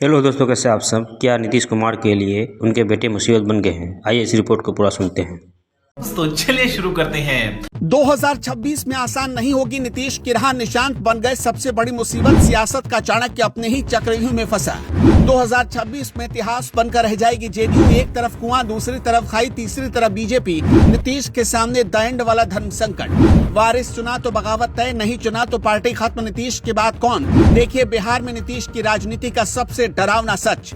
Hello दोस्तों, कैसे आप सब। क्या नीतीश कुमार के लिए उनके बेटे मुसीबत बन गए हैं? आइए इस रिपोर्ट को पूरा सुनते हैं। तो चलिए शुरू करते हैं। 2026 में आसान नहीं होगी नीतीश की राह। निशांत बन गए सबसे बड़ी मुसीबत। सियासत का चाणक्य अपने ही चक्रव्यूह में फंसा। 2026 में इतिहास बनकर रह जाएगी जेडीयू। एक तरफ कुआं, दूसरी तरफ खाई, तीसरी तरफ बीजेपी। नीतीश के सामने द एंड वाला धर्म संकट। वारिस चुना तो बगावत तय, नहीं चुना तो पार्टी खत्म। नीतीश के बाद कौन? देखिए बिहार में नीतीश की राजनीति का सबसे डरावना सच।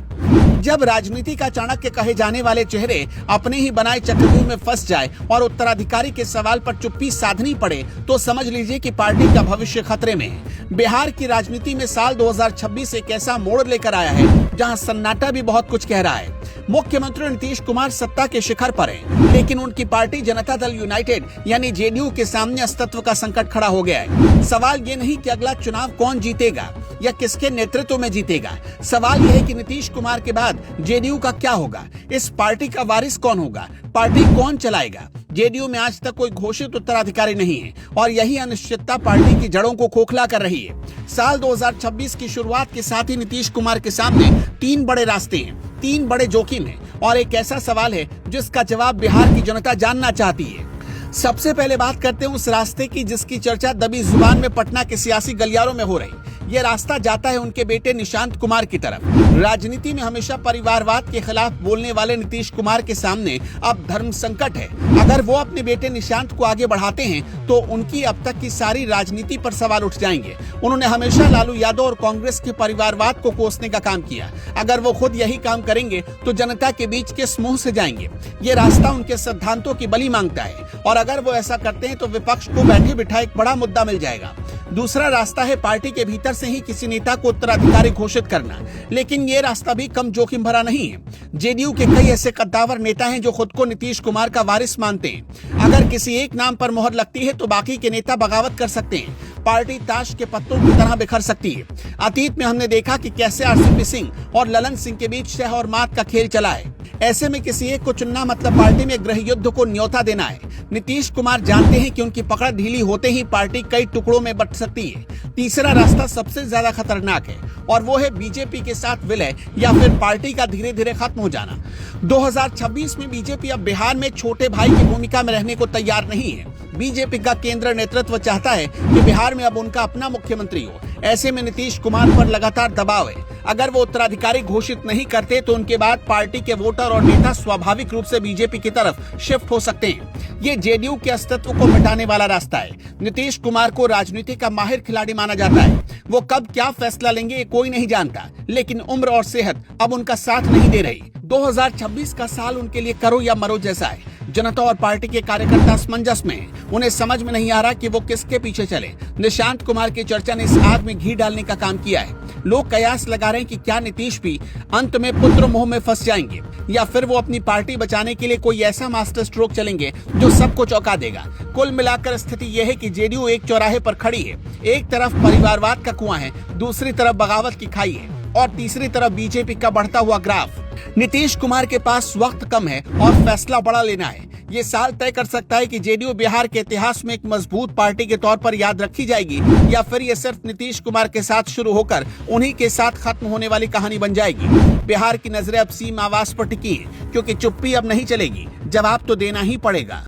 जब राजनीति का चाणक्य कहे जाने वाले चेहरे अपने ही बनाए चक्रव्यूह में फंस जाए और उत्तराधिकारी के सवाल पर चुप्पी साधनी पड़े तो समझ लीजिए कि पार्टी का भविष्य खतरे में है। बिहार की राजनीति में साल 2026 एक ऐसा मोड़ लेकर आया है जहां सन्नाटा भी बहुत कुछ कह रहा है। मुख्यमंत्री नीतीश कुमार सत्ता के शिखर पर हैं, लेकिन उनकी पार्टी जनता दल यूनाइटेड यानी जेडीयू के सामने अस्तित्व का संकट खड़ा हो गया है। सवाल ये नहीं कि अगला चुनाव कौन जीतेगा या किसके नेतृत्व में जीतेगा। सवाल यह है कि नीतीश कुमार के बाद जेडीयू का क्या होगा। इस पार्टी का वारिस कौन होगा, पार्टी कौन चलाएगा। जेडीयू में आज तक कोई घोषित उत्तराधिकारी नहीं है और यही अनिश्चितता पार्टी की जड़ों को खोखला कर रही है। साल 2026 की शुरुआत के साथ ही नीतीश कुमार के सामने 3 बड़े रास्ते हैं, 3 बड़े जोखिम हैं और एक ऐसा सवाल है जिसका जवाब बिहार की जनता जानना चाहती है। सबसे पहले बात करते हैं उस रास्ते की जिसकी चर्चा दबी जुबान में पटना के सियासी गलियारों में हो रही। ये रास्ता जाता है उनके बेटे निशांत कुमार की तरफ। राजनीति में हमेशा परिवारवाद के खिलाफ बोलने वाले नीतीश कुमार के सामने अब धर्म संकट है। अगर वो अपने बेटे निशांत को आगे बढ़ाते हैं तो उनकी अब तक की सारी राजनीति पर सवाल उठ जाएंगे। उन्होंने हमेशा लालू यादव और कांग्रेस के परिवारवाद को कोसने का काम किया। अगर वो खुद यही काम करेंगे तो जनता के बीच किस मुंह से जाएंगे। ये रास्ता उनके सिद्धांतों की बलि मांगता है और अगर वो ऐसा करते हैं तो विपक्ष को बैठे बिठाए एक बड़ा मुद्दा मिल जाएगा। दूसरा रास्ता है पार्टी के भीतर से ही किसी नेता को उत्तराधिकारी घोषित करना, लेकिन ये रास्ता भी कम जोखिम भरा नहीं है। जेडीयू के कई ऐसे कद्दावर नेता हैं जो खुद को नीतीश कुमार का वारिस मानते हैं। अगर किसी एक नाम पर मोहर लगती है तो बाकी के नेता बगावत कर सकते हैं। पार्टी ताश के पत्तों की तरह बिखर सकती है। अतीत में हमने देखा कि कैसे आरसीपी सिंह और ललन सिंह के बीच शह और मात का खेल चला है। ऐसे में किसी एक को चुनना मतलब पार्टी में गृह युद्ध को न्योता देना है। नीतीश कुमार जानते हैं कि उनकी पकड़ ढीली होते ही पार्टी कई टुकड़ों में बंट सकती है। तीसरा रास्ता सबसे ज्यादा खतरनाक है और वो है बीजेपी के साथ विलय या फिर पार्टी का धीरे धीरे खत्म हो जाना। 2026 में बीजेपी अब बिहार में छोटे भाई की भूमिका में रहने को तैयार नहीं है। बीजेपी का केंद्र नेतृत्व चाहता है कि बिहार में अब उनका अपना मुख्यमंत्री हो। ऐसे में नीतीश कुमार पर लगातार दबाव है। अगर वो उत्तराधिकारी घोषित नहीं करते तो उनके बाद पार्टी के वोटर और नेता स्वाभाविक रूप से बीजेपी की तरफ शिफ्ट हो सकते हैं। ये जेडीयू के अस्तित्व को मिटाने वाला रास्ता है। नीतीश कुमार को राजनीति का माहिर खिलाड़ी माना जाता है। वो कब क्या फैसला लेंगे ये कोई नहीं जानता, लेकिन उम्र और सेहत अब उनका साथ नहीं दे रही। 2026 का साल उनके लिए करो या मरो जैसा है। जनता और पार्टी के कार्यकर्ता असमंजस में हैं। उन्हें समझ में नहीं आ रहा कि वो किसके पीछे चले। निशांत कुमार की चर्चा ने इस आग में घी डालने का काम किया है। लोग कयास लगा रहे हैं कि क्या नीतीश भी अंत में पुत्र मोह में फंस जाएंगे या फिर वो अपनी पार्टी बचाने के लिए कोई ऐसा मास्टर स्ट्रोक चलेंगे जो सबको चौंका देगा। कुल मिलाकर स्थिति यह है कि जेडीयू एक चौराहे पर खड़ी है। एक तरफ परिवारवाद का कुआं है, दूसरी तरफ बगावत की खाई है और तीसरी तरफ बीजेपी का बढ़ता हुआ ग्राफ। नीतीश कुमार के पास वक्त कम है और फैसला बड़ा लेना है। ये साल तय कर सकता है कि जेडीयू बिहार के इतिहास में एक मजबूत पार्टी के तौर पर याद रखी जाएगी या फिर ये सिर्फ नीतीश कुमार के साथ शुरू होकर उन्हीं के साथ खत्म होने वाली कहानी बन जाएगी। बिहार की नजरें अब सीम आवाज पर टिकी हैं, क्योंकि चुप्पी अब नहीं चलेगी। जवाब तो देना ही पड़ेगा।